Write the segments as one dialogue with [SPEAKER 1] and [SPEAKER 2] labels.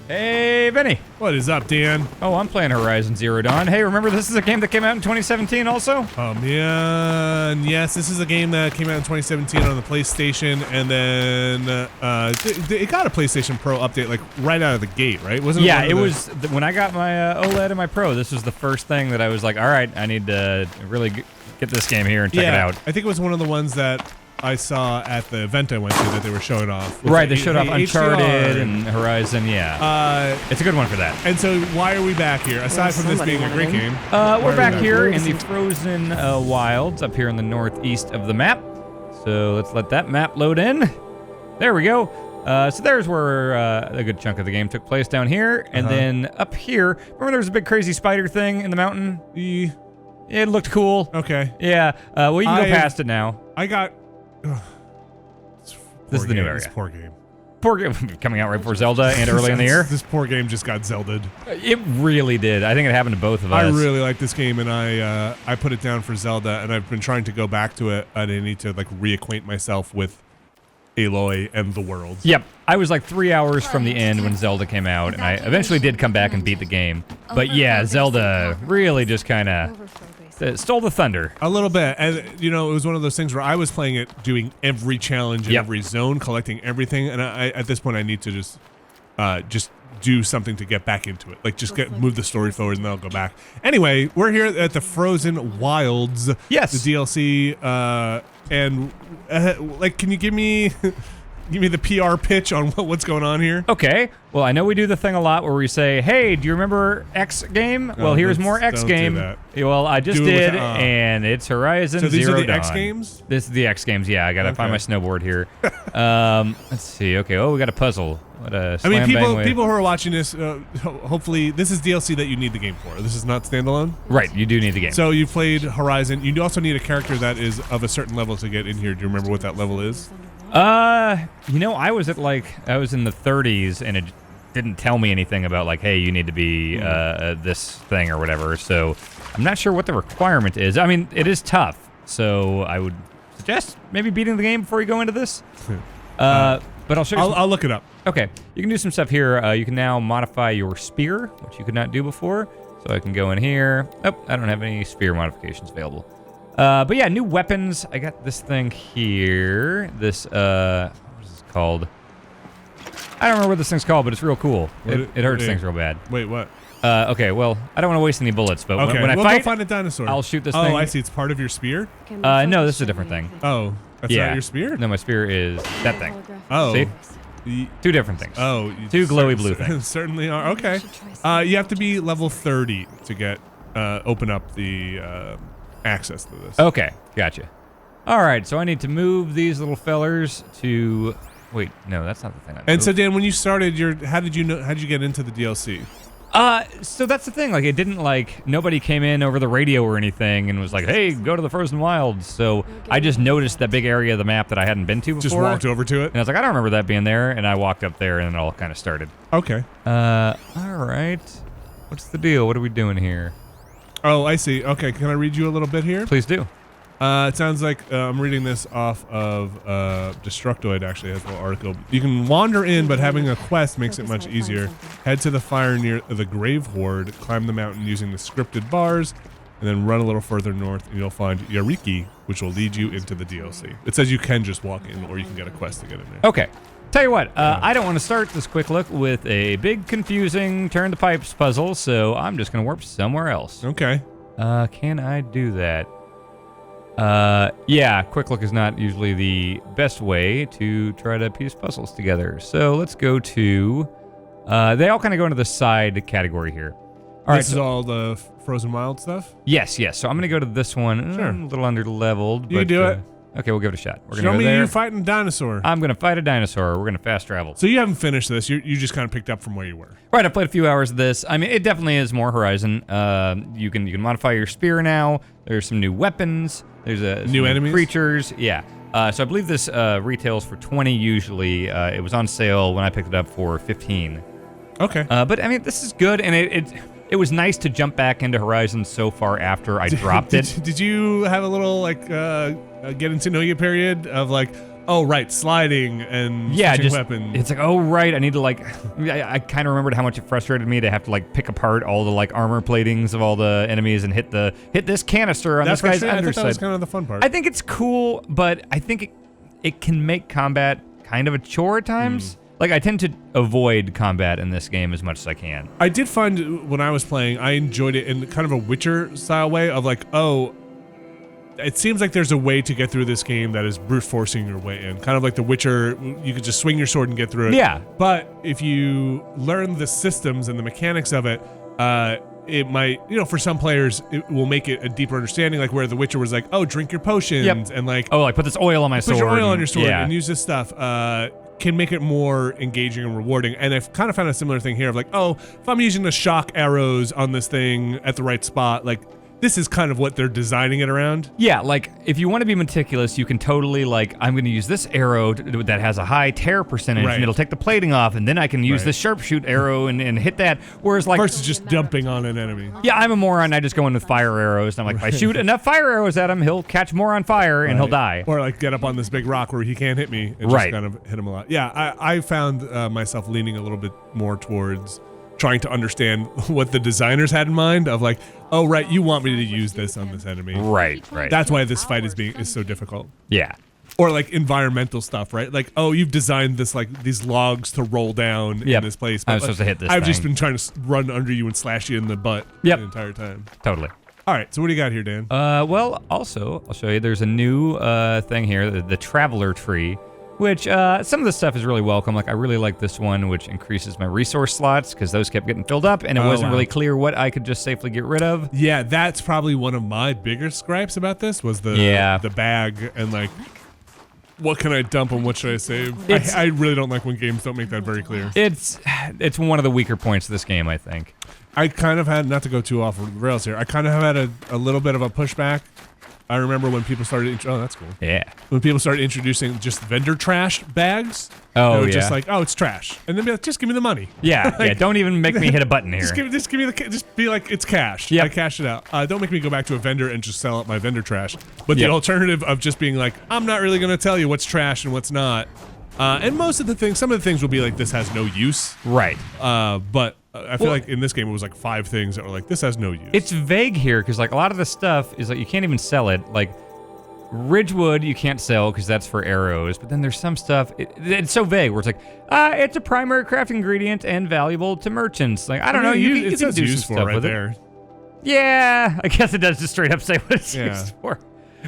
[SPEAKER 1] Hey, Vinny.
[SPEAKER 2] What is up, Dan?
[SPEAKER 1] Oh, I'm playing Horizon Zero Dawn. Hey, remember this is a game that came out in 2017 also?
[SPEAKER 2] Oh, man. Yes, this is a game that came out in 2017 on the PlayStation, and then it got a PlayStation Pro update like right out of the gate, right? Wasn't it?
[SPEAKER 1] Yeah, it was. When I got my OLED and my Pro, this was the first thing that I was like, all right, I need to really get this game here and check it out.
[SPEAKER 2] I think it was one of the ones that I saw at the event I went to that they were showing off.
[SPEAKER 1] Right, they showed off Uncharted and Horizon, yeah. It's a good one for that.
[SPEAKER 2] And so why are we back here? Aside from this being a great game.
[SPEAKER 1] We're back here in the frozen wilds up here in the northeast of the map. So let's let that map load in. There we go. So there's where a good chunk of the game took place down here. And then up here, remember there was a big crazy spider thing in the mountain? It looked cool.
[SPEAKER 2] Okay.
[SPEAKER 1] Yeah, well you can go past it now.
[SPEAKER 2] I got...
[SPEAKER 1] This is the new area.
[SPEAKER 2] This poor game.
[SPEAKER 1] Poor game coming out right before Zelda and early in the year.
[SPEAKER 2] This poor game just got Zelda'd.
[SPEAKER 1] It really did. I think it happened to both of us.
[SPEAKER 2] I really like this game, and I put it down for Zelda, and I've been trying to go back to it, and I need to like reacquaint myself with Aloy and the world.
[SPEAKER 1] Yep. I was like 3 hours from the end when Zelda came out, and I eventually did come back and beat the game. But yeah, Zelda really just kind of stole the thunder.
[SPEAKER 2] A little bit. And, you know, it was one of those things where I was playing it, doing every challenge in every zone, collecting everything, and at this point I need to just do something to get back into it. Like, just move the story forward, and then I'll go back. Anyway, we're here at the Frozen Wilds.
[SPEAKER 1] Yes.
[SPEAKER 2] The DLC, and, like, can you give me... Give me the PR pitch on what's going on here.
[SPEAKER 1] Okay. Well, I know we do the thing a lot where we say, hey, do you remember X game? Well, here's more X game. Well, I just did, and it's Horizon Zero Dawn. So these are the
[SPEAKER 2] X games?
[SPEAKER 1] This is the X games, yeah. I got to find my snowboard here. Let's see. Okay. Oh, we got a puzzle. What a slam
[SPEAKER 2] people who are watching this, hopefully, this is DLC that you need the game for. This is not standalone?
[SPEAKER 1] Right. You do need the game.
[SPEAKER 2] So you've played Horizon. You also need a character that is of a certain level to get in here. Do you remember what that level is?
[SPEAKER 1] You know, I was in the 30s, and it didn't tell me anything about like, hey, you need to be this thing or whatever. So I'm not sure what the requirement is. I mean, it is tough, so I would suggest maybe beating the game before you go into this. But I'll show you.
[SPEAKER 2] I'll look it up.
[SPEAKER 1] Okay, you can do some stuff here. You can now modify your spear, which you could not do before. So I can go in here. Oh, I don't have any spear modifications available. But yeah, new weapons. I got this thing here. This, what is this called? I don't remember what this thing's called, but it's real cool. It hurts things real bad.
[SPEAKER 2] Wait, what?
[SPEAKER 1] Okay, well, I don't want to waste any bullets, but when I
[SPEAKER 2] we'll
[SPEAKER 1] fight,
[SPEAKER 2] go find a dinosaur.
[SPEAKER 1] I'll shoot this thing.
[SPEAKER 2] Oh, I see. It's part of your spear?
[SPEAKER 1] No, this is a different thing.
[SPEAKER 2] Oh, that's not your spear?
[SPEAKER 1] No, my spear is that thing.
[SPEAKER 2] Oh.
[SPEAKER 1] See? Two different things.
[SPEAKER 2] Oh.
[SPEAKER 1] Two glowy blue things.
[SPEAKER 2] Certainly are. Okay. You have to be level 30 to get, open up the, access to this.
[SPEAKER 1] Okay, gotcha. All right, so I need to move these little fellers to... Wait, no, that's not the thing I moved.
[SPEAKER 2] And so, Dan, when you started, how did you get into the DLC?
[SPEAKER 1] So that's the thing. Like, it didn't nobody came in over the radio or anything and was like, "Hey, go to the Frozen Wilds." So I just noticed that big area of the map that I hadn't been to before.
[SPEAKER 2] Just walked over to it.
[SPEAKER 1] And I was like, I don't remember that being there. And I walked up there, and it all kind of started.
[SPEAKER 2] Okay.
[SPEAKER 1] All right. What's the deal? What are we doing here?
[SPEAKER 2] Oh, I see. Okay, can I read you a little bit here?
[SPEAKER 1] Please do.
[SPEAKER 2] It sounds like I'm reading this off of Destructoid, actually has a little article. You can wander in, but having a quest makes it much easier. Head to the fire near the Grave Horde, climb the mountain using the scripted bars, and then run a little further north, and you'll find Yariki, which will lead you into the DLC. It says you can just walk in, or you can get a quest to get in there.
[SPEAKER 1] Okay. Tell you what, I don't want to start this quick look with a big, confusing turn the pipes puzzle, so I'm just going to warp somewhere else.
[SPEAKER 2] Okay.
[SPEAKER 1] Can I do that? Yeah, quick look is not usually the best way to try to piece puzzles together. So let's go to, they all kind of go into the side category here. All right,
[SPEAKER 2] this is all the Frozen Wild stuff?
[SPEAKER 1] Yes. So I'm going to go to this one.
[SPEAKER 2] Sure.
[SPEAKER 1] A little under-leveled.
[SPEAKER 2] You do it.
[SPEAKER 1] Okay, we'll give it a shot. We're
[SPEAKER 2] Show
[SPEAKER 1] gonna go
[SPEAKER 2] me
[SPEAKER 1] there.
[SPEAKER 2] you fighting a dinosaur.
[SPEAKER 1] I'm going to fight a dinosaur. We're going to fast travel.
[SPEAKER 2] So you haven't finished this. You just kind of picked up from where you were.
[SPEAKER 1] Right, I played a few hours of this. I mean, it definitely is more Horizon. You can modify your spear now. There's some new weapons. There's
[SPEAKER 2] new enemies?
[SPEAKER 1] Creatures. Yeah. So I believe this retails for 20 usually. It was on sale when I picked it up for 15.
[SPEAKER 2] Okay.
[SPEAKER 1] But I mean, this is good, and it was nice to jump back into Horizon so far after I dropped it.
[SPEAKER 2] Did you have a little get to know you period of like, Oh, right, sliding and switching weapons.
[SPEAKER 1] It's like, oh, right, I need to, like, I kind of remembered how much it frustrated me to have to, like, pick apart all the, like, armor platings of all the enemies and hit this canister on this guy's underside.
[SPEAKER 2] I thought that was kind of the fun part.
[SPEAKER 1] I think it's cool, but I think it can make combat kind of a chore at times. Like, I tend to avoid combat in this game as much as I can.
[SPEAKER 2] I did find when I was playing, I enjoyed it in kind of a Witcher-style way of like, oh, it seems like there's a way to get through this game that is brute forcing your way in. Kind of like The Witcher, you could just swing your sword and get through it.
[SPEAKER 1] Yeah.
[SPEAKER 2] But if you learn the systems and the mechanics of it, it might, for some players, it will make it a deeper understanding, like where The Witcher was like, oh, drink your potions and like...
[SPEAKER 1] Oh, like put this oil on my sword.
[SPEAKER 2] Put your oil on your sword and use this stuff. Can make it more engaging and rewarding. And I've kind of found a similar thing here of like, oh, if I'm using the shock arrows on this thing at the right spot, like... This is kind of what they're designing it around.
[SPEAKER 1] Yeah, like, if you want to be meticulous, you can totally, like, I'm going to use this arrow that has a high tear percentage, and it'll take the plating off, and then I can use this sharpshoot arrow and hit that. Whereas, like...
[SPEAKER 2] Versus just dumping on an enemy.
[SPEAKER 1] Yeah, I'm a moron. I just go in with fire arrows, and I'm like, if I shoot enough fire arrows at him, he'll catch more on fire, and he'll die.
[SPEAKER 2] Or, like, get up on this big rock where he can't hit me and just kind of hit him a lot. Yeah, I found myself leaning a little bit more towards... trying to understand what the designers had in mind of like, oh, right, you want me to use this on this enemy.
[SPEAKER 1] Right.
[SPEAKER 2] That's why this fight is so difficult.
[SPEAKER 1] Yeah.
[SPEAKER 2] Or like environmental stuff, right? Like, oh, you've designed this, like these logs to roll down in this place.
[SPEAKER 1] But, I'm supposed to hit this
[SPEAKER 2] I've just been trying to run under you and slash you in the butt the entire time.
[SPEAKER 1] Totally.
[SPEAKER 2] All right, so what do you got here, Dan?
[SPEAKER 1] Well, also, I'll show you. There's a new thing here, the Traveler Tree, which some of the stuff is really welcome. Like, I really like this one, which increases my resource slots because those kept getting filled up, and it wasn't really clear what I could just safely get rid of.
[SPEAKER 2] Yeah, that's probably one of my biggest gripes about this was the bag and like, what can I dump and what should I save? I really don't like when games don't make that very clear.
[SPEAKER 1] It's one of the weaker points of this game, I think.
[SPEAKER 2] I kind of had, not to go too off the rails here, I kind of have had a little bit of a pushback. I remember when people started, oh, that's cool.
[SPEAKER 1] Yeah.
[SPEAKER 2] When people started introducing just vendor trash bags.
[SPEAKER 1] Oh,
[SPEAKER 2] yeah. Just like, oh, it's trash. And then be like, just give me the money.
[SPEAKER 1] Yeah, like, don't even make me hit a button here.
[SPEAKER 2] Just give me just be like, it's cash. I cash it out. Don't make me go back to a vendor and just sell out my vendor trash. But the alternative of just being like, I'm not really going to tell you what's trash and what's not. And most of the things, some of the things will be like, this has no use.
[SPEAKER 1] Right.
[SPEAKER 2] But I feel like in this game it was like 5 things that were like, this has no use.
[SPEAKER 1] It's vague here because like a lot of the stuff is like you can't even sell it. Like Ridgewood you can't sell because that's for arrows, but then there's some stuff, it's so vague where it's like, it's a primary craft ingredient and valuable to merchants. Like, I don't know, you can do some stuff with it. Yeah, I guess it does just straight up say what it's used for.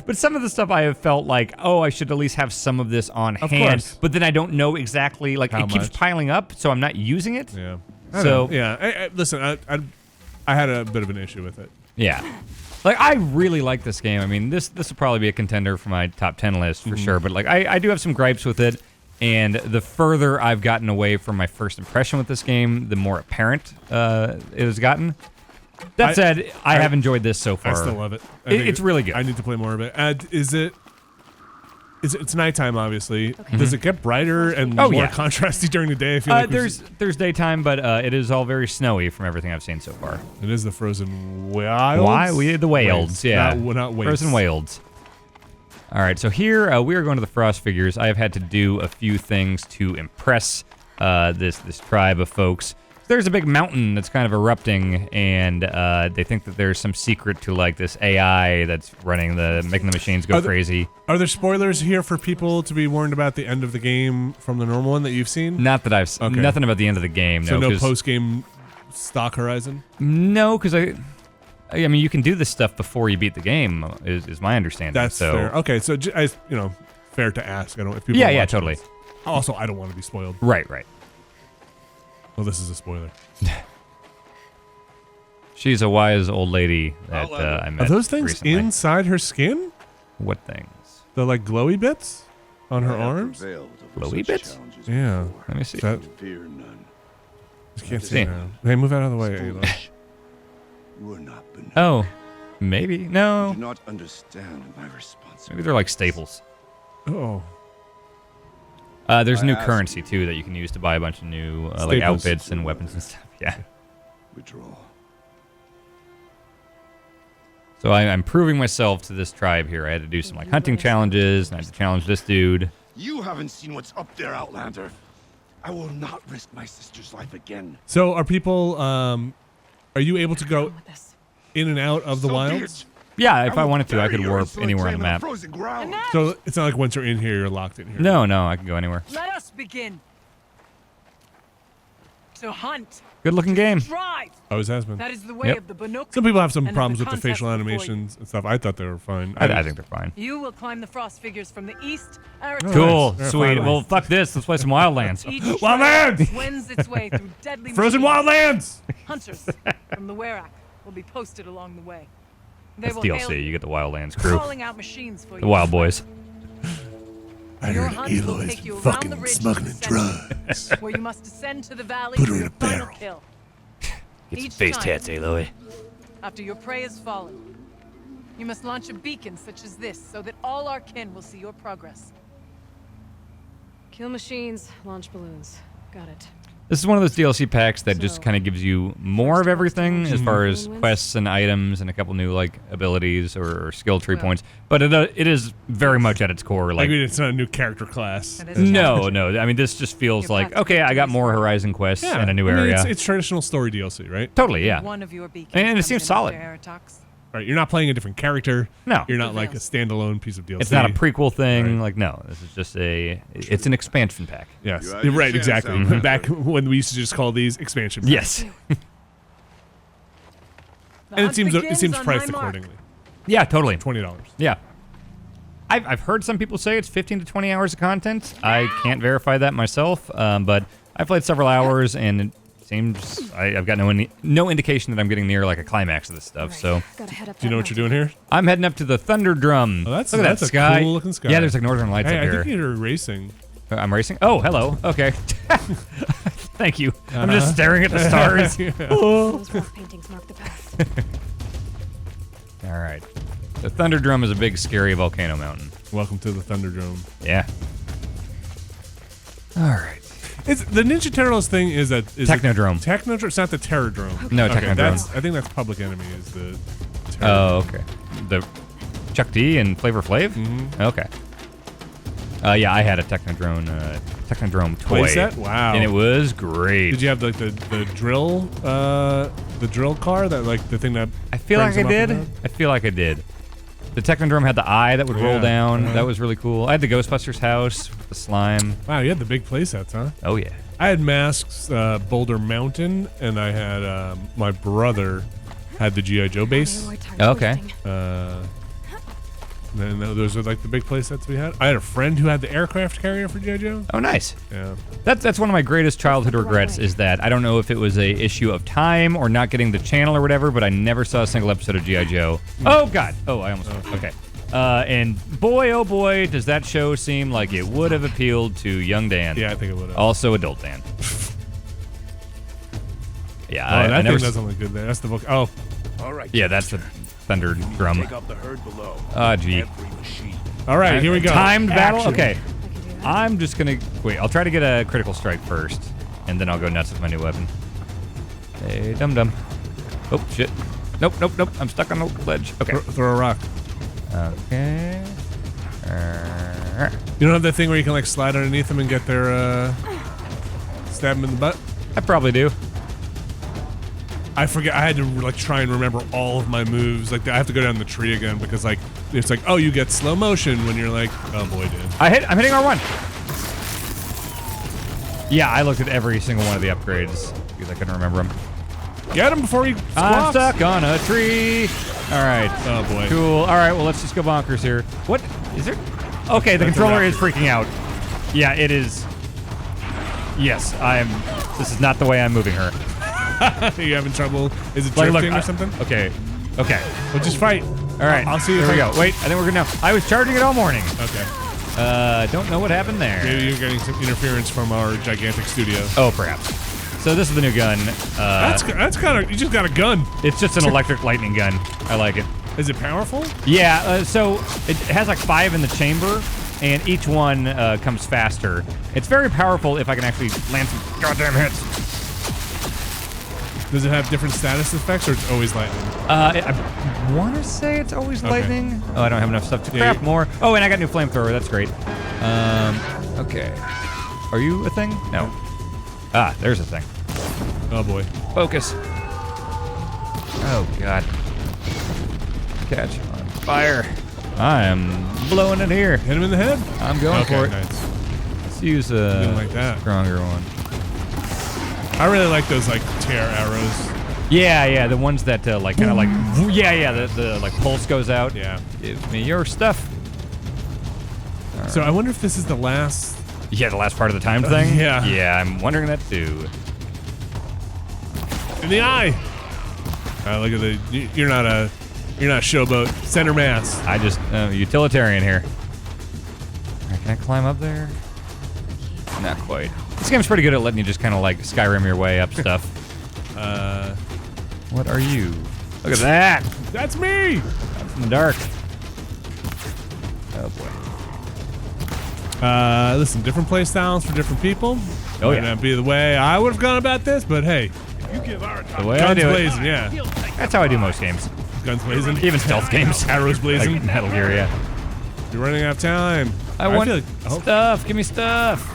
[SPEAKER 1] But some of the stuff I have felt like, oh, I should at least have some of this on hand, but then I don't know exactly, like it keeps piling up, so I'm not using it.
[SPEAKER 2] Yeah.
[SPEAKER 1] So
[SPEAKER 2] listen, I had a bit of an issue with it.
[SPEAKER 1] Yeah. Like, I really like this game. I mean, this will probably be a contender for my top 10 list for sure, but like I do have some gripes with it, and the further I've gotten away from my first impression with this game, the more apparent it has gotten. That said, I have enjoyed this so far.
[SPEAKER 2] I still love it.
[SPEAKER 1] It's really good.
[SPEAKER 2] I need to play more of it. It's nighttime, obviously. Does it get brighter and more contrasty during the day? I feel like
[SPEAKER 1] there's daytime, but it is all very snowy from everything I've seen so far.
[SPEAKER 2] It is the frozen wilds?
[SPEAKER 1] Why? The wilds, yeah.
[SPEAKER 2] Not wastes.
[SPEAKER 1] Frozen wilds. All right, so here we are going to the frost figures. I have had to do a few things to impress this tribe of folks. There's a big mountain that's kind of erupting, and they think that there's some secret to like this AI that's making the machines go crazy.
[SPEAKER 2] Are there spoilers here for people to be warned about the end of the game from the normal one that you've seen?
[SPEAKER 1] Not that I've seen. Nothing about the end of the game.
[SPEAKER 2] So no post-game stock horizon?
[SPEAKER 1] No, because I mean, you can do this stuff before you beat the game, is my understanding.
[SPEAKER 2] That's fair. Okay, so fair to ask. I don't. If people
[SPEAKER 1] totally.
[SPEAKER 2] This. Also, I don't want to be spoiled.
[SPEAKER 1] Right.
[SPEAKER 2] Well, this is a spoiler.
[SPEAKER 1] She's a wise old lady that I met.
[SPEAKER 2] Are those things
[SPEAKER 1] recently.
[SPEAKER 2] Inside her skin?
[SPEAKER 1] What things?
[SPEAKER 2] The like glowy bits on her arms?
[SPEAKER 1] Glowy bits?
[SPEAKER 2] Yeah.
[SPEAKER 1] Let me see.
[SPEAKER 2] I can't see now. Hey, move out of the way, Ayla.
[SPEAKER 1] Oh, maybe. No.
[SPEAKER 3] Do not understand my responsibility.
[SPEAKER 1] Maybe they're like staples.
[SPEAKER 2] Oh.
[SPEAKER 1] There's new currency too that you can use to buy a bunch of new like outfits and weapons and stuff. Yeah.
[SPEAKER 3] Withdraw.
[SPEAKER 1] So I'm proving myself to this tribe here. I had to do some like hunting challenges, and I had to challenge this dude.
[SPEAKER 3] You haven't seen what's up there, Outlander. I will not risk my sister's life again.
[SPEAKER 2] So are people, are you able to go
[SPEAKER 4] With this.
[SPEAKER 2] in and out of the
[SPEAKER 3] So be
[SPEAKER 2] wilds?
[SPEAKER 3] it.
[SPEAKER 1] Yeah, if I
[SPEAKER 3] will
[SPEAKER 1] wanted to, I
[SPEAKER 3] bury
[SPEAKER 1] could
[SPEAKER 3] her
[SPEAKER 1] warp
[SPEAKER 3] until I
[SPEAKER 1] anywhere on the
[SPEAKER 3] claim
[SPEAKER 1] map.
[SPEAKER 3] frozen ground.
[SPEAKER 2] So it's not like once you're in here, you're locked in here.
[SPEAKER 1] No, I can go anywhere.
[SPEAKER 4] Let us begin. To hunt.
[SPEAKER 1] Good looking game.
[SPEAKER 4] Drive.
[SPEAKER 2] Always has been.
[SPEAKER 4] That is the way
[SPEAKER 1] Yep.
[SPEAKER 4] of the Banuk.
[SPEAKER 2] Some people have some
[SPEAKER 4] and of
[SPEAKER 2] problems with the
[SPEAKER 4] contest
[SPEAKER 2] facial
[SPEAKER 4] before you.
[SPEAKER 2] animations and stuff. I thought they were fine.
[SPEAKER 1] I think they're fine.
[SPEAKER 4] You will climb the frost figures from the east.
[SPEAKER 1] Cool,
[SPEAKER 2] nice.
[SPEAKER 1] sweet.
[SPEAKER 2] Fine.
[SPEAKER 1] Well, fuck this. Let's play some Wildlands.
[SPEAKER 4] Each
[SPEAKER 2] Wildlands!
[SPEAKER 4] trail wends its way through deadly
[SPEAKER 2] Frozen
[SPEAKER 4] machines.
[SPEAKER 2] Wildlands!
[SPEAKER 4] Hunters from the Werak will be posted along the way. They
[SPEAKER 1] That's
[SPEAKER 4] will hail
[SPEAKER 1] DLC. You get the Wildlands crew.
[SPEAKER 4] calling out machines for you.
[SPEAKER 1] The Wild Boys.
[SPEAKER 3] I
[SPEAKER 4] Your
[SPEAKER 3] heard
[SPEAKER 4] hunt will
[SPEAKER 3] Eloy's
[SPEAKER 4] take you around
[SPEAKER 3] fucking
[SPEAKER 4] the ridge to
[SPEAKER 3] smuggling
[SPEAKER 4] the center,
[SPEAKER 3] drugs.
[SPEAKER 4] where you must descend to the valley
[SPEAKER 3] Put
[SPEAKER 4] for
[SPEAKER 3] her in
[SPEAKER 4] your
[SPEAKER 3] a
[SPEAKER 4] final
[SPEAKER 3] barrel.
[SPEAKER 4] kill.
[SPEAKER 1] Get some
[SPEAKER 4] Each
[SPEAKER 1] face
[SPEAKER 4] time.
[SPEAKER 1] tats, Aloy.
[SPEAKER 4] After your prey has fallen, you must launch a beacon such as this so that all our kin will see your progress.
[SPEAKER 5] Kill machines, launch balloons. Got it.
[SPEAKER 1] This is one of those DLC packs that just
[SPEAKER 5] So,
[SPEAKER 1] kind of gives you more of everything as far as
[SPEAKER 5] Mhm.
[SPEAKER 1] quests and items and a couple new like abilities or skill tree
[SPEAKER 4] Well.
[SPEAKER 1] points. But it is very much at its core
[SPEAKER 2] I
[SPEAKER 1] like
[SPEAKER 2] mean, it's not a new character class.
[SPEAKER 4] That is
[SPEAKER 1] no.
[SPEAKER 4] challenging.
[SPEAKER 1] I mean, this just feels
[SPEAKER 4] Your
[SPEAKER 1] like
[SPEAKER 4] path's
[SPEAKER 1] okay, I got
[SPEAKER 4] victories
[SPEAKER 1] more
[SPEAKER 4] are-
[SPEAKER 1] Horizon quests
[SPEAKER 2] Yeah,
[SPEAKER 1] and a new
[SPEAKER 2] I mean,
[SPEAKER 1] area.
[SPEAKER 2] It's traditional story DLC, right?
[SPEAKER 1] Totally, yeah.
[SPEAKER 4] One of your beacons
[SPEAKER 1] And it
[SPEAKER 4] comes
[SPEAKER 1] seems
[SPEAKER 4] in
[SPEAKER 1] solid.
[SPEAKER 4] after Eratox.
[SPEAKER 2] Right, you're not playing a different character.
[SPEAKER 1] No.
[SPEAKER 2] You're not like a
[SPEAKER 4] Prevails.
[SPEAKER 2] standalone piece of DLC.
[SPEAKER 1] It's not a prequel thing.
[SPEAKER 2] Right.
[SPEAKER 1] Like no, this is just it's an expansion pack.
[SPEAKER 2] Yes,
[SPEAKER 3] You had your
[SPEAKER 2] right,
[SPEAKER 3] chance,
[SPEAKER 2] exactly.
[SPEAKER 3] Outlander.
[SPEAKER 2] Back when we used to just call these expansion packs.
[SPEAKER 1] Yes.
[SPEAKER 4] The
[SPEAKER 2] And it
[SPEAKER 4] hunt
[SPEAKER 2] seems
[SPEAKER 4] begins on
[SPEAKER 2] priced
[SPEAKER 4] my mark.
[SPEAKER 2] accordingly.
[SPEAKER 1] Yeah, totally.
[SPEAKER 2] $20.
[SPEAKER 1] Yeah. I've heard some people say it's 15 to 20 hours of content. I can't verify that myself, but I played several hours, and it seems I've got no indication that I'm getting near like a climax of this stuff. So
[SPEAKER 5] Gotta head up
[SPEAKER 2] Do you know what you're doing here?
[SPEAKER 1] I'm heading up to the Thunder Drum.
[SPEAKER 2] Oh, that's-
[SPEAKER 1] Look at
[SPEAKER 2] that's
[SPEAKER 1] that
[SPEAKER 2] a
[SPEAKER 1] sky.
[SPEAKER 2] cool-looking sky.
[SPEAKER 1] Yeah, there's like Northern Lights
[SPEAKER 2] Hey,
[SPEAKER 1] up
[SPEAKER 2] I
[SPEAKER 1] here.
[SPEAKER 2] think you're racing.
[SPEAKER 1] I'm racing. Oh, hello. Okay. Thank you. I'm just staring at the stars.
[SPEAKER 5] Those rock paintings mark the path.
[SPEAKER 1] All right. The Thunder Drum is a big, scary volcano mountain.
[SPEAKER 2] Welcome to the Thunderdome.
[SPEAKER 1] Yeah. All right.
[SPEAKER 2] It's the Ninja Turtles thing is that is
[SPEAKER 1] Technodrome.
[SPEAKER 2] Technodrome. It's not the Terrordrome.
[SPEAKER 1] No,
[SPEAKER 2] Okay,
[SPEAKER 1] Technodrome.
[SPEAKER 2] I think that's Public Enemy is the.
[SPEAKER 1] Oh, okay. The Chuck D and Flavor Flav?
[SPEAKER 2] Mhm.
[SPEAKER 1] Okay. Yeah, I had a Technodrome toy.
[SPEAKER 2] Playset? Wow.
[SPEAKER 1] And it was great.
[SPEAKER 2] Did you have like the drill car that like the thing that?
[SPEAKER 1] I feel like
[SPEAKER 2] brings
[SPEAKER 1] I
[SPEAKER 2] them up
[SPEAKER 1] did.
[SPEAKER 2] and down?
[SPEAKER 1] I feel like I did. The Technodrome had the eye that would roll
[SPEAKER 2] Yeah.
[SPEAKER 1] down.
[SPEAKER 2] Uh-huh.
[SPEAKER 1] That was really cool. I had the Ghostbusters house with the slime.
[SPEAKER 2] Wow, you had the big playsets, huh?
[SPEAKER 1] Oh, yeah.
[SPEAKER 2] I had Masks, Boulder Mountain, and I had my brother had the GI Joe base.
[SPEAKER 1] Okay.
[SPEAKER 2] And then those are like the big playsets we had. I had a friend who had the aircraft carrier for GI Joe.
[SPEAKER 1] Oh, nice.
[SPEAKER 2] Yeah.
[SPEAKER 1] That's one of my greatest childhood regrets is that I don't know if it was a issue of time or not getting the channel or whatever, but I never saw a single episode of G.I. Joe. Oh, God. Oh, I almost... Okay. And boy, oh boy, does that show seem like it would have appealed to young Dan.
[SPEAKER 2] Yeah, I think it would have.
[SPEAKER 1] Also adult Dan. Yeah,
[SPEAKER 2] Oh,
[SPEAKER 1] I
[SPEAKER 2] that
[SPEAKER 1] never...
[SPEAKER 2] thing doesn't look good there. That's the book. Oh,
[SPEAKER 3] All right.
[SPEAKER 1] Yeah, that's the Thunder Drum.
[SPEAKER 3] Take out the herd below.
[SPEAKER 1] Ah, gee.
[SPEAKER 3] Every machine.
[SPEAKER 2] all right, here we go.
[SPEAKER 1] Timed battle?
[SPEAKER 2] Action.
[SPEAKER 1] Okay. I'm just gonna... Wait, I'll try to get a critical strike first, and then I'll go nuts with my new weapon. Hey, dum-dum. Oh, shit. Nope, nope, nope. I'm stuck on the ledge. Okay.
[SPEAKER 2] Throw a rock.
[SPEAKER 1] Okay.
[SPEAKER 2] You don't have that thing where you can like slide underneath them and get their stab them in the butt?
[SPEAKER 1] I probably do.
[SPEAKER 2] I forget. I had to like try and remember all of my moves. Like I have to go down the tree again because like it's like, oh, you get slow motion when you're like, oh boy, dude.
[SPEAKER 1] I'm hitting R1. Yeah, I looked at every single one of the upgrades because I couldn't remember them.
[SPEAKER 2] Get him before he
[SPEAKER 1] I'm
[SPEAKER 2] squawks.
[SPEAKER 1] stuck on a tree. All right.
[SPEAKER 2] Oh boy.
[SPEAKER 1] Cool. All right. Well, let's just go bonkers here. What is there? Okay, the
[SPEAKER 2] That's a
[SPEAKER 1] controller
[SPEAKER 2] raptor.
[SPEAKER 1] is freaking out. Yeah, it is. Yes, This is not the way I'm moving her.
[SPEAKER 2] Are you having trouble? Is it
[SPEAKER 1] Like,
[SPEAKER 2] drifting
[SPEAKER 1] look,
[SPEAKER 2] or something?
[SPEAKER 1] Okay. Okay.
[SPEAKER 2] We'll just fight.
[SPEAKER 1] All right.
[SPEAKER 2] I'll see you.
[SPEAKER 1] There we go. Wait, I think we're good now. I was charging it all morning.
[SPEAKER 2] Okay.
[SPEAKER 1] Don't know what happened there.
[SPEAKER 2] Maybe you're getting some interference from our gigantic studio.
[SPEAKER 1] Oh, perhaps. So this is the new gun.
[SPEAKER 2] That's kind of. You just got a gun.
[SPEAKER 1] It's just an electric lightning gun. I like it.
[SPEAKER 2] Is it powerful?
[SPEAKER 1] Yeah, so it has like 5 in the chamber, and each one comes faster. It's very powerful if I can actually land some goddamn hits.
[SPEAKER 2] Does it have different status effects, or it's always lightning?
[SPEAKER 1] I want to say it's always
[SPEAKER 2] Okay.
[SPEAKER 1] lightning. Oh, I don't have enough stuff to
[SPEAKER 2] Yeah,
[SPEAKER 1] craft more. Oh, and I got a new flamethrower. That's great. Okay. Are you a thing? No. Ah, there's a thing.
[SPEAKER 2] Oh boy.
[SPEAKER 1] Focus. Oh god. Catch on fire. I am blowing it here.
[SPEAKER 2] Hit him in the head.
[SPEAKER 1] I'm going for it.
[SPEAKER 2] Nice.
[SPEAKER 1] Let's use
[SPEAKER 2] Didn't
[SPEAKER 1] a
[SPEAKER 2] like that.
[SPEAKER 1] stronger one.
[SPEAKER 2] I really like those like tear arrows.
[SPEAKER 1] Yeah, the ones that like kind of like the like pulse goes out.
[SPEAKER 2] Yeah.
[SPEAKER 1] Give me your stuff.
[SPEAKER 2] So I wonder if this is the last.
[SPEAKER 1] Yeah, the last part of the time thing.
[SPEAKER 2] Yeah.
[SPEAKER 1] Yeah, I'm wondering that too.
[SPEAKER 2] In the eye. Look at the. You're not a showboat. Center mass.
[SPEAKER 1] I just utilitarian here. All right, can I climb up there? Not quite. This game's pretty good at letting you just kind of like Skyrim your way up stuff. What are you? Look at that!
[SPEAKER 2] That's me.
[SPEAKER 1] I'm in the dark. Oh boy.
[SPEAKER 2] Listen, different play styles for different people.
[SPEAKER 1] Oh,
[SPEAKER 2] Might
[SPEAKER 1] yeah.
[SPEAKER 2] not be the way I would have gone about this, but hey,
[SPEAKER 3] You give our
[SPEAKER 1] The way I
[SPEAKER 2] guns
[SPEAKER 1] do it.
[SPEAKER 2] blazing, yeah.
[SPEAKER 1] That's how I do most games.
[SPEAKER 2] Guns blazing.
[SPEAKER 1] Even stealth games.
[SPEAKER 2] Arrows blazing.
[SPEAKER 1] Like Metal Gear, yeah.
[SPEAKER 2] You're running out of time.
[SPEAKER 1] I want
[SPEAKER 2] feel like,
[SPEAKER 1] stuff. Give me stuff.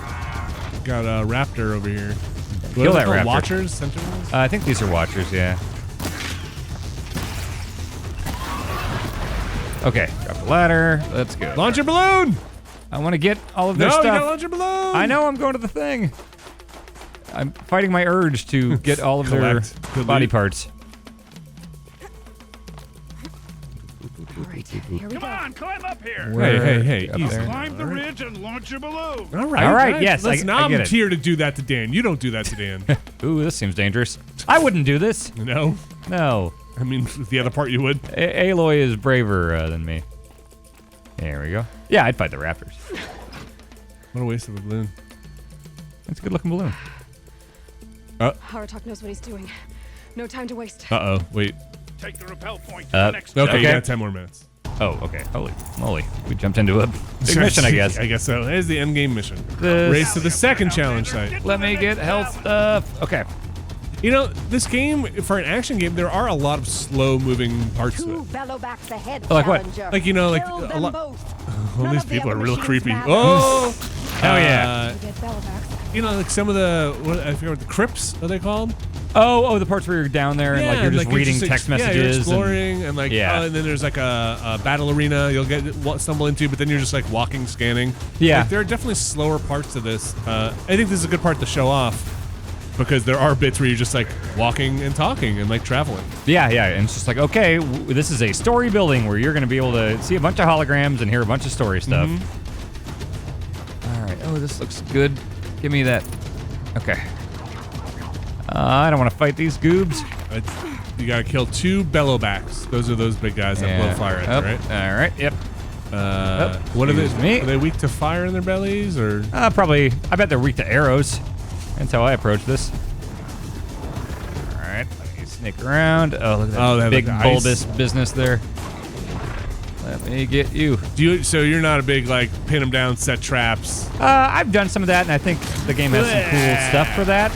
[SPEAKER 2] got a raptor over here.
[SPEAKER 1] Kill
[SPEAKER 2] What are
[SPEAKER 1] that
[SPEAKER 2] they called?
[SPEAKER 1] raptor.
[SPEAKER 2] Watchers? Sentinels?
[SPEAKER 1] I think these are watchers, yeah. Okay, drop the ladder. Let's go.
[SPEAKER 2] Launch your balloon!
[SPEAKER 1] I want to get all of their
[SPEAKER 2] No, you
[SPEAKER 1] stuff.
[SPEAKER 2] gotta launch your balloon!
[SPEAKER 1] I know I'm going to the thing. I'm fighting my urge to get all of
[SPEAKER 2] Collect the
[SPEAKER 1] their body
[SPEAKER 2] loot.
[SPEAKER 1] parts.
[SPEAKER 5] All right, here we
[SPEAKER 3] Come
[SPEAKER 5] go.
[SPEAKER 3] on, climb up here.
[SPEAKER 2] Hey,
[SPEAKER 1] Up
[SPEAKER 2] easy.
[SPEAKER 1] there.
[SPEAKER 3] Climb the ridge and launch your balloon.
[SPEAKER 2] All right.
[SPEAKER 1] All right, yes,
[SPEAKER 2] Listen,
[SPEAKER 1] I
[SPEAKER 2] I'm
[SPEAKER 1] get it.
[SPEAKER 2] here to do that to Dan. You don't do that to Dan.
[SPEAKER 1] Ooh, this seems dangerous. I wouldn't do this.
[SPEAKER 2] No?
[SPEAKER 1] No.
[SPEAKER 2] I mean, the other part you would.
[SPEAKER 1] Aloy is braver than me. There we go. Yeah, I'd fight the raptors.
[SPEAKER 2] What a waste of a balloon.
[SPEAKER 1] It's a good looking balloon.
[SPEAKER 5] Haratok knows what he's doing. No time to waste.
[SPEAKER 2] Uh-oh. Wait.
[SPEAKER 3] Take the rappel point to the next
[SPEAKER 2] Okay, you
[SPEAKER 1] Okay.
[SPEAKER 2] got 10 more minutes.
[SPEAKER 1] Oh, okay. Holy moly. We jumped into a big mission, I guess.
[SPEAKER 2] I guess so. There's the end game mission.
[SPEAKER 1] This-
[SPEAKER 2] Race to the second challenge site.
[SPEAKER 1] Let me get health stuff. Okay.
[SPEAKER 2] You know, this game, for an action game, there are a lot of slow-moving parts to
[SPEAKER 6] Two
[SPEAKER 2] it.
[SPEAKER 6] bellowbacks ahead,
[SPEAKER 1] Like what?
[SPEAKER 6] challenger.
[SPEAKER 2] Like, you know, like
[SPEAKER 6] Kill
[SPEAKER 2] a
[SPEAKER 6] them
[SPEAKER 2] lot.
[SPEAKER 6] both.
[SPEAKER 2] All
[SPEAKER 6] None
[SPEAKER 2] these
[SPEAKER 6] of the
[SPEAKER 2] people are
[SPEAKER 6] other
[SPEAKER 2] real
[SPEAKER 6] machines
[SPEAKER 2] creepy.
[SPEAKER 6] matter.
[SPEAKER 2] Oh!
[SPEAKER 1] Hell yeah.
[SPEAKER 5] You get Bellavax.
[SPEAKER 2] You know, like some of the, I forget what the crypts are they called?
[SPEAKER 1] Oh, the parts where you're down there and like you're just reading text
[SPEAKER 2] Yeah, you're
[SPEAKER 1] messages.
[SPEAKER 2] exploring and like,
[SPEAKER 1] Yeah.
[SPEAKER 2] and then there's like a battle arena you'll stumble into, but then you're just like walking, scanning.
[SPEAKER 1] Yeah.
[SPEAKER 2] Like, there are definitely slower parts to this. I think this is a good part to show off because there are bits where you're just like walking and talking and like traveling.
[SPEAKER 1] Yeah, and it's just like, okay, this is a story building where you're going to be able to see a bunch of holograms and hear a bunch of story stuff. All right. Oh, this looks good. Give me that. Okay. I don't want to fight these goobs.
[SPEAKER 2] You gotta kill 2 bellowbacks. Those are those big guys that blow fire at you, right?
[SPEAKER 1] All right. Yep.
[SPEAKER 2] What are they?
[SPEAKER 1] excuse me.
[SPEAKER 2] Are they weak to fire in their bellies, or?
[SPEAKER 1] Probably. I bet they're weak to arrows. That's how I approach this. All right. Let me sneak around. Oh, look at that
[SPEAKER 2] Oh, they have,
[SPEAKER 1] big
[SPEAKER 2] like, the ice.
[SPEAKER 1] bulbous business there. Let me get you.
[SPEAKER 2] So you're not a big like pin them down, set traps.
[SPEAKER 1] I've done some of that, and I think the game has some cool stuff for that.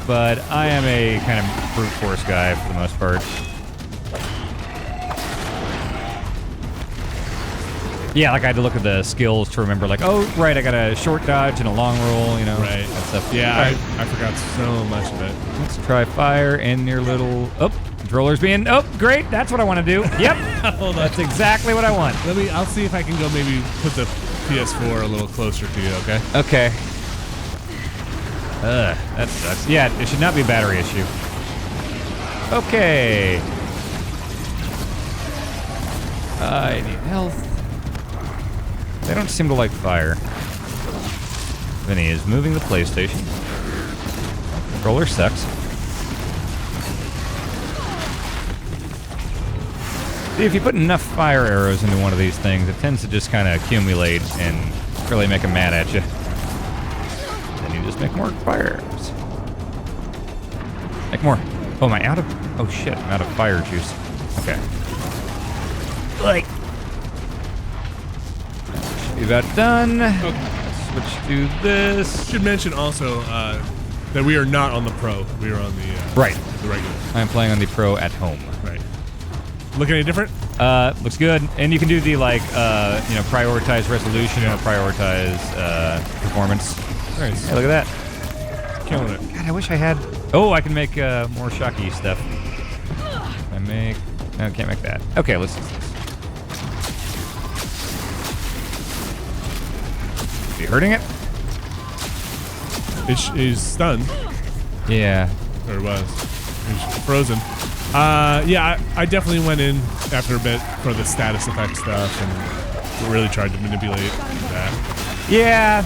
[SPEAKER 1] But I am a kind of brute force guy for the most part. Yeah, like I had to look at the skills to remember, like, oh, right, I got a short dodge and a long roll, you know.
[SPEAKER 2] Right.
[SPEAKER 1] That stuff.
[SPEAKER 2] Yeah,
[SPEAKER 1] All right,
[SPEAKER 2] I forgot so much of it.
[SPEAKER 1] let's try fire in your little. Oh, controller's being. Oh, great, that's what I want to do. Yep, that's exactly what I want.
[SPEAKER 2] I'll see if I can go maybe put the PS4 a little closer to you. Okay.
[SPEAKER 1] Okay. That sucks. Yeah, it should not be a battery issue. Okay. I need health. They don't seem to like fire. Vinny is moving the PlayStation. Controller sucks. See, if you put enough fire arrows into one of these things, it tends to just kind of accumulate and really make them mad at you. Then you just make more fire arrows. Make more. Oh, am I out of... Oh, shit. I'm out of fire juice. Okay. Like... Should be about done.
[SPEAKER 2] Okay.
[SPEAKER 1] Switch to this.
[SPEAKER 2] Should mention also that we are not on the Pro. We are on the
[SPEAKER 1] Right.
[SPEAKER 2] the regular.
[SPEAKER 1] I'm playing on the Pro at home.
[SPEAKER 2] Right. Look any different?
[SPEAKER 1] Looks good. And you can do the like, prioritize resolution or prioritize performance.
[SPEAKER 2] Nice.
[SPEAKER 1] Hey, look at that.
[SPEAKER 2] Killing it.
[SPEAKER 1] God, I wish I had. Oh, I can make more shocky stuff. I make. No, I can't make that. Okay, let's use this. Are you hurting it?
[SPEAKER 2] It's stunned.
[SPEAKER 1] Yeah.
[SPEAKER 2] Or it was. It was frozen. Yeah, I definitely went in after a bit for the status effect stuff and really tried to manipulate that.
[SPEAKER 1] Yeah.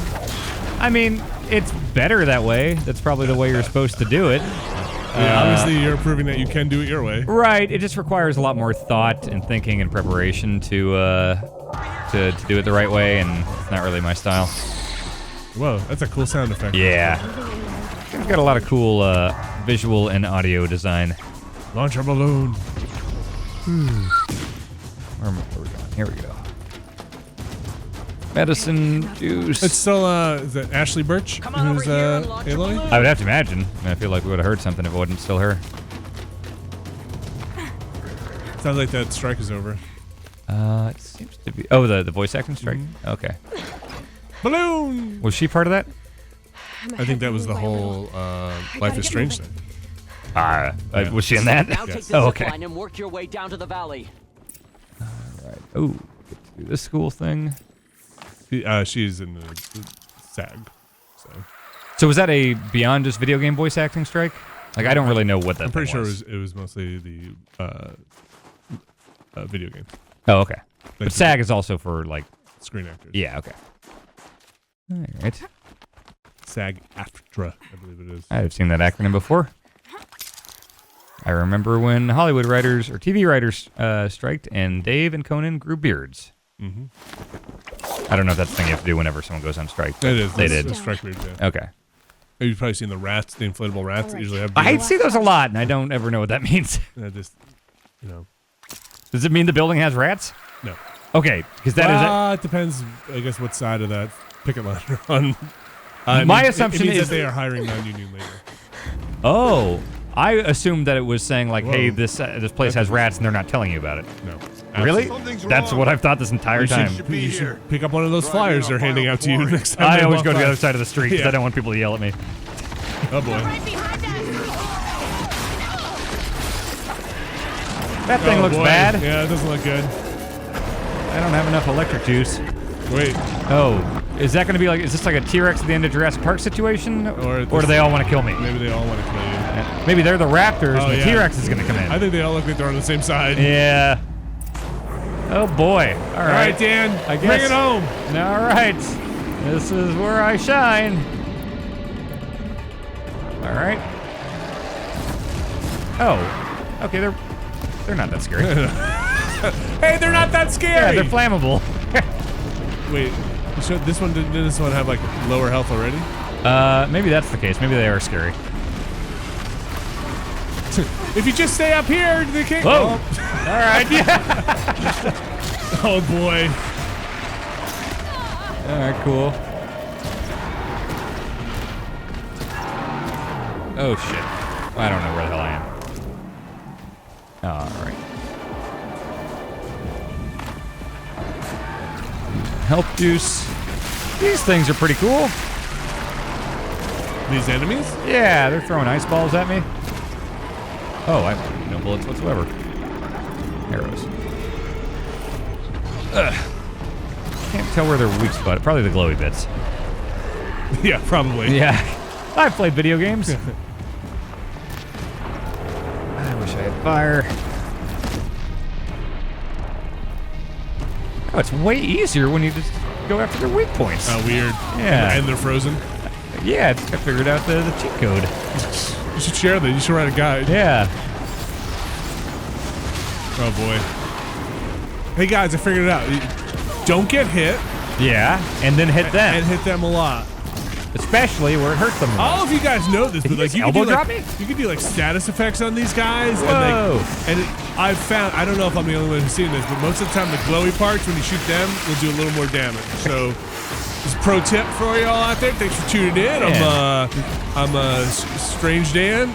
[SPEAKER 1] I mean, it's better that way. That's probably the way you're supposed to do it.
[SPEAKER 2] Yeah, obviously, you're proving that you can do it your way.
[SPEAKER 1] Right. It just requires a lot more thought and thinking and preparation to do it the right way, and it's not really my style.
[SPEAKER 2] Whoa, that's a cool sound effect.
[SPEAKER 1] Yeah. It's got a lot of cool visual and audio design.
[SPEAKER 2] Launch a balloon.
[SPEAKER 1] Where are we going? Here we go. Medicine juice.
[SPEAKER 2] It's still, is that Ashley Birch? Who's, Aloy?
[SPEAKER 1] I would have to imagine. I feel like we would have heard something if it wasn't still her.
[SPEAKER 2] Sounds like that strike is over.
[SPEAKER 1] It seems to be. Oh, the voice acting strike?
[SPEAKER 2] Mm-hmm.
[SPEAKER 1] Okay.
[SPEAKER 2] Balloon!
[SPEAKER 1] Was she part of that?
[SPEAKER 2] I think that was the whole Life is Strange thing.
[SPEAKER 1] Was she in that?
[SPEAKER 6] Now take this
[SPEAKER 1] Oh,
[SPEAKER 6] zip
[SPEAKER 1] okay.
[SPEAKER 6] line and work your way down to the valley.
[SPEAKER 1] Alright. Oh, get to do this school thing.
[SPEAKER 2] She's in the SAG.
[SPEAKER 1] So was that a beyond just video game voice acting strike? Like, I don't really know what that
[SPEAKER 2] I'm pretty
[SPEAKER 1] thing
[SPEAKER 2] sure it was mostly the video game.
[SPEAKER 1] Oh, okay. But
[SPEAKER 2] Like
[SPEAKER 1] SAG is also for, like...
[SPEAKER 2] Screen actors.
[SPEAKER 1] Yeah, okay. Alright.
[SPEAKER 2] SAG-AFTRA, I believe it is.
[SPEAKER 1] I've seen that acronym before. I remember when Hollywood writers, or TV writers, striked, and Dave and Conan grew beards.
[SPEAKER 2] Mm-hmm.
[SPEAKER 1] I don't know if that's the thing you have to do whenever someone goes on strike.
[SPEAKER 2] It is.
[SPEAKER 1] They did.
[SPEAKER 2] It's strike beards, yeah.
[SPEAKER 1] Okay.
[SPEAKER 2] You've probably seen the rats, the inflatable rats that usually have
[SPEAKER 1] I
[SPEAKER 2] beards.
[SPEAKER 1] see those a lot, and I don't ever know what that means.
[SPEAKER 2] Just, you know.
[SPEAKER 1] Does it mean the building has rats?
[SPEAKER 2] No.
[SPEAKER 1] Okay, because that is
[SPEAKER 2] it depends, I guess, what side of that picket line you're on.
[SPEAKER 1] My assumption
[SPEAKER 2] it means
[SPEAKER 1] is
[SPEAKER 2] that they are hiring non-union labor.
[SPEAKER 1] Oh, I assumed that it was saying like,
[SPEAKER 2] Whoa.
[SPEAKER 1] hey, this place has rats, and they're not telling you about it.
[SPEAKER 2] No.
[SPEAKER 1] Really?
[SPEAKER 3] Something's
[SPEAKER 1] That's
[SPEAKER 3] wrong.
[SPEAKER 1] what I've thought this entire time.
[SPEAKER 2] You should pick up one of those flyers they're handing out to you next time.
[SPEAKER 1] I
[SPEAKER 2] they
[SPEAKER 1] always
[SPEAKER 2] walk
[SPEAKER 1] go to the
[SPEAKER 2] by.
[SPEAKER 1] other side of the street because
[SPEAKER 2] Yeah.
[SPEAKER 1] I don't want people to yell at me.
[SPEAKER 2] Oh boy.
[SPEAKER 1] That thing
[SPEAKER 2] Oh,
[SPEAKER 1] looks
[SPEAKER 2] boy.
[SPEAKER 1] bad.
[SPEAKER 2] Yeah, it doesn't look good.
[SPEAKER 1] I don't have enough electric juice.
[SPEAKER 2] Wait.
[SPEAKER 1] Oh, is that going to be like? Is this like a T-Rex at the end of Jurassic Park situation, or do they all want to kill me?
[SPEAKER 2] Maybe they all want to kill you.
[SPEAKER 1] Maybe they're the raptors,
[SPEAKER 2] Oh,
[SPEAKER 1] and the
[SPEAKER 2] yeah.
[SPEAKER 1] T-Rex is going to come in.
[SPEAKER 2] I think they all look like they're on the same side.
[SPEAKER 1] Yeah. Oh boy. All
[SPEAKER 2] All right, Dan.
[SPEAKER 1] I
[SPEAKER 2] Bring
[SPEAKER 1] guess.
[SPEAKER 2] it home.
[SPEAKER 1] All right. This is where I shine. All right. Oh. Okay, they're not that scary.
[SPEAKER 2] Hey, they're not that
[SPEAKER 1] Yeah,
[SPEAKER 2] scary.
[SPEAKER 1] they're flammable.
[SPEAKER 2] Wait. So this one didn't this one have like lower health already?
[SPEAKER 1] Maybe that's the case. Maybe they are scary.
[SPEAKER 2] If you just stay up here, they can't.
[SPEAKER 1] Whoa.
[SPEAKER 2] Oh.
[SPEAKER 1] All right. Yeah.
[SPEAKER 2] Oh boy.
[SPEAKER 1] All right. Cool. Oh shit. I don't know where the hell I am. All right. Health juice. These things are pretty cool.
[SPEAKER 2] These enemies?
[SPEAKER 1] Yeah, they're throwing ice balls at me. Oh, I have no bullets whatsoever. Arrows. Ugh. Can't tell where they're weak spot. Probably the glowy bits.
[SPEAKER 2] Yeah, probably.
[SPEAKER 1] Yeah. I've played video games. I wish I had fire. Oh, it's way easier when you just go after their weak points.
[SPEAKER 2] Oh, weird.
[SPEAKER 1] Yeah.
[SPEAKER 2] And they're frozen.
[SPEAKER 1] Yeah, I figured out the cheat code.
[SPEAKER 2] You should share that. You should write a guide.
[SPEAKER 1] Yeah.
[SPEAKER 2] Oh boy. Hey guys, I figured it out. Don't get hit.
[SPEAKER 1] Yeah, and then hit them.
[SPEAKER 2] And hit them a lot.
[SPEAKER 1] Especially where it hurts them.
[SPEAKER 2] I don't know if you guys know this, but
[SPEAKER 1] Did
[SPEAKER 2] like
[SPEAKER 1] you
[SPEAKER 2] you can
[SPEAKER 1] elbow
[SPEAKER 2] do
[SPEAKER 1] drop
[SPEAKER 2] like,
[SPEAKER 1] me?
[SPEAKER 2] you can do like status effects on these guys.
[SPEAKER 1] Whoa.
[SPEAKER 2] And I've found, I don't know if I'm the only one who's seen this, but most of the time the glowy parts, when you shoot them, will do a little more damage. So just a pro tip for y'all out there. Thanks for tuning in.
[SPEAKER 1] Yeah.
[SPEAKER 2] I'm Strange Dan.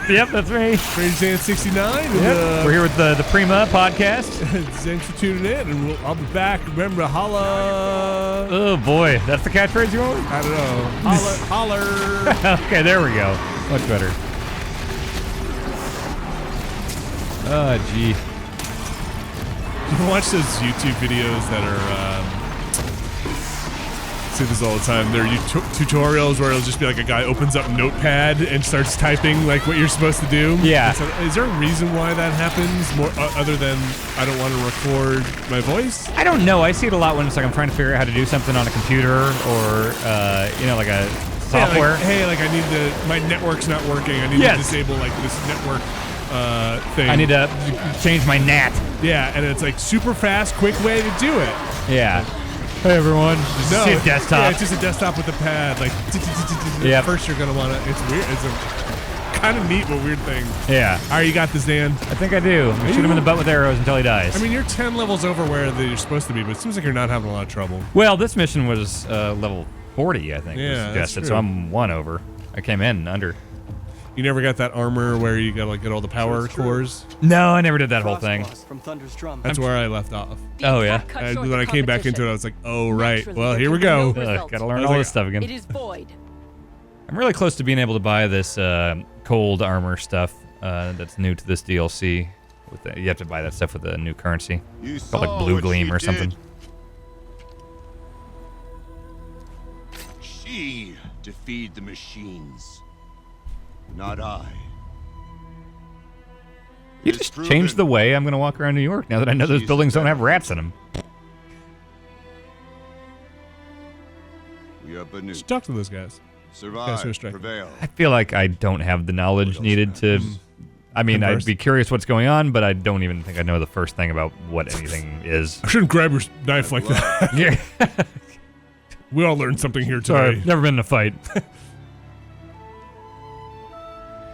[SPEAKER 1] Yep, that's me.
[SPEAKER 2] Crazy Zan 69. And,
[SPEAKER 1] Yep. We're here with the Prima podcast.
[SPEAKER 2] thanks for tuning in, and I'll be back. Remember, holla.
[SPEAKER 1] Oh boy, that's the catchphrase you want?
[SPEAKER 2] I don't know. Holler.
[SPEAKER 1] Okay, there we go. Much better. Oh, gee.
[SPEAKER 2] You watch those YouTube videos that are, I say this all the time, they're tutorials where it'll just be like a guy opens up Notepad and starts typing like what you're supposed to do.
[SPEAKER 1] Yeah.
[SPEAKER 2] So, is there a reason why that happens, more other than I don't want to record my voice?
[SPEAKER 1] I don't know. I see it a lot when it's like I'm trying to figure out how to do something on a computer or, like a software.
[SPEAKER 2] Yeah, like, hey, like I need to, my network's not working. I need to disable like this network thing.
[SPEAKER 1] I need to change my NAT.
[SPEAKER 2] Yeah, and it's like super fast, quick way to do it.
[SPEAKER 1] Yeah. Hey everyone. Just see a desktop.
[SPEAKER 2] Yeah, it's just a desktop with a pad. Like,
[SPEAKER 1] yeah.
[SPEAKER 2] First you're gonna wanna. It's weird. It's a kind of neat but weird thing.
[SPEAKER 1] Yeah.
[SPEAKER 2] All right, you got this, Dan.
[SPEAKER 1] I think I do. I'm gonna shoot him in the butt with arrows until he dies.
[SPEAKER 2] I mean, you're 10 levels over where you're supposed to be, but it seems like you're not having a lot of trouble.
[SPEAKER 1] Well, this mission was level 40, I think.
[SPEAKER 2] Yeah,
[SPEAKER 1] was
[SPEAKER 2] that's
[SPEAKER 1] suggested,
[SPEAKER 2] true.
[SPEAKER 1] So I'm 1 over. I came in under.
[SPEAKER 2] You never got that armor where you gotta like get all the power cores?
[SPEAKER 1] No, I never did that whole thing.
[SPEAKER 6] From Thunder's drum.
[SPEAKER 2] That's where I left off.
[SPEAKER 1] Oh yeah.
[SPEAKER 2] When I came back into it, I was like, oh right. Well, here we go.
[SPEAKER 1] Gotta learn all this stuff again.
[SPEAKER 5] It is void.
[SPEAKER 1] I'm really close to being able to buy this cold armor stuff that's new to this DLC. You have to buy that stuff with a new currency.
[SPEAKER 3] You
[SPEAKER 1] Called like Blue Gleam or something.
[SPEAKER 3] She defeated the machines, not I.
[SPEAKER 1] You just changed the way I'm going to walk around New York now that I know those buildings don't have rats in them.
[SPEAKER 3] We are beneath.
[SPEAKER 2] Just talk to those guys.
[SPEAKER 3] Survive,
[SPEAKER 2] Guys, strike.
[SPEAKER 3] prevail.
[SPEAKER 1] I feel like I don't have the knowledge needed to... I mean, I'd be curious what's going on, but I don't even think I know the first thing about what anything is.
[SPEAKER 2] I shouldn't grab your knife like that.
[SPEAKER 1] Yeah.
[SPEAKER 2] We all learned something here today.
[SPEAKER 1] Sorry, never been in a fight.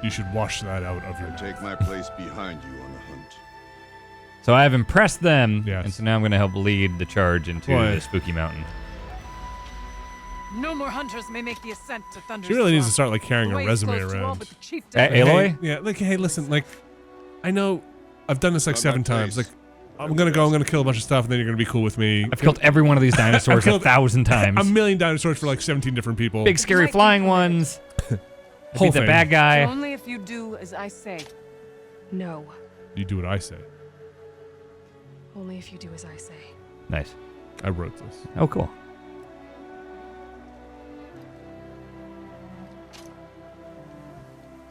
[SPEAKER 2] You should wash that out of your
[SPEAKER 3] Take my place behind you on the hunt.
[SPEAKER 1] So I have impressed them,
[SPEAKER 2] Yes.
[SPEAKER 1] and so now I'm going to help lead the charge into the Spooky Mountain.
[SPEAKER 4] No more hunters may make the ascent to Thunder's
[SPEAKER 2] She really needs to
[SPEAKER 4] Swamp.
[SPEAKER 2] start like carrying
[SPEAKER 4] The
[SPEAKER 2] a
[SPEAKER 4] way is
[SPEAKER 2] resume
[SPEAKER 4] closed to all
[SPEAKER 2] around.
[SPEAKER 4] but the chieftain.
[SPEAKER 1] Aloy?
[SPEAKER 2] Yeah, like, hey, listen, like, I know I've done this like
[SPEAKER 3] On
[SPEAKER 2] 7
[SPEAKER 3] my
[SPEAKER 2] times. Like,
[SPEAKER 3] place.
[SPEAKER 2] I'm gonna kill a bunch of stuff, and then you're gonna be cool with me.
[SPEAKER 1] I've killed every one of these dinosaurs
[SPEAKER 2] killed
[SPEAKER 1] 1,000 times.
[SPEAKER 2] A million dinosaurs for like 17 different people.
[SPEAKER 1] Big scary flying ones. I
[SPEAKER 2] Whole
[SPEAKER 1] beat the
[SPEAKER 2] thing.
[SPEAKER 1] bad guy.
[SPEAKER 4] Only if you do as I say.
[SPEAKER 5] No.
[SPEAKER 2] You do what I say.
[SPEAKER 5] Only if you do as I say.
[SPEAKER 1] Nice.
[SPEAKER 2] I wrote this.
[SPEAKER 1] Oh, cool.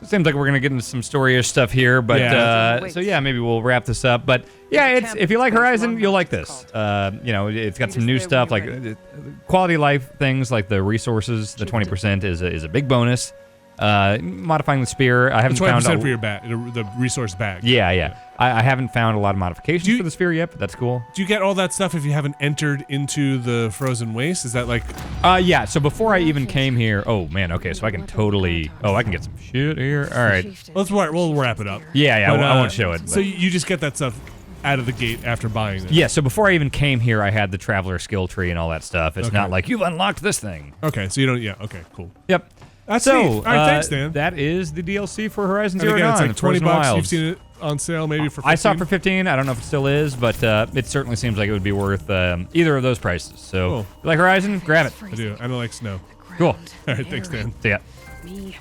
[SPEAKER 1] It seems like we're going to get into some storyish stuff here, but
[SPEAKER 2] Yeah.
[SPEAKER 1] so yeah, maybe we'll wrap this up. But yeah, it's if you like Horizon, you'll like this. It's got some new stuff like quality of life things like the resources. The 20% is a big bonus. Modifying the spear, I haven't found
[SPEAKER 2] 20% for your bag, the resource bag.
[SPEAKER 1] Yeah. I haven't found a lot of modifications for the sphere yet, but that's cool.
[SPEAKER 2] Do you get all that stuff if you haven't entered into the frozen waste? Is that like?
[SPEAKER 1] Yeah. So before I even came here, oh man, okay, so I can totally. Oh, I can get some shit here. All right.
[SPEAKER 2] We'll wrap it up.
[SPEAKER 1] Yeah.
[SPEAKER 2] But,
[SPEAKER 1] I won't show it.
[SPEAKER 2] So
[SPEAKER 1] but-
[SPEAKER 2] you just get that stuff out of the gate after buying it.
[SPEAKER 1] Yeah, so before I even came here, I had the Traveler skill tree and all that stuff. It's
[SPEAKER 2] Okay.
[SPEAKER 1] not like, you've unlocked this thing.
[SPEAKER 2] Okay, so you don't. Yeah. Okay. Cool.
[SPEAKER 1] Yep.
[SPEAKER 2] That's
[SPEAKER 1] so,
[SPEAKER 2] neat. All right, thanks, Dan.
[SPEAKER 1] That is the DLC for Horizon
[SPEAKER 2] And
[SPEAKER 1] Zero
[SPEAKER 2] again, it's
[SPEAKER 1] Dawn.
[SPEAKER 2] like 20
[SPEAKER 1] Frozen
[SPEAKER 2] bucks.
[SPEAKER 1] Wilds.
[SPEAKER 2] You've seen it on sale, maybe for 15?
[SPEAKER 1] I saw it for 15. I don't know if it still is, but it certainly seems like it would be worth either of those prices. So,
[SPEAKER 2] Cool.
[SPEAKER 1] if you like Horizon, grab it.
[SPEAKER 2] I do. I don't like snow.
[SPEAKER 1] Cool.
[SPEAKER 2] All right, thanks, Dan.
[SPEAKER 1] See ya.
[SPEAKER 5] Me.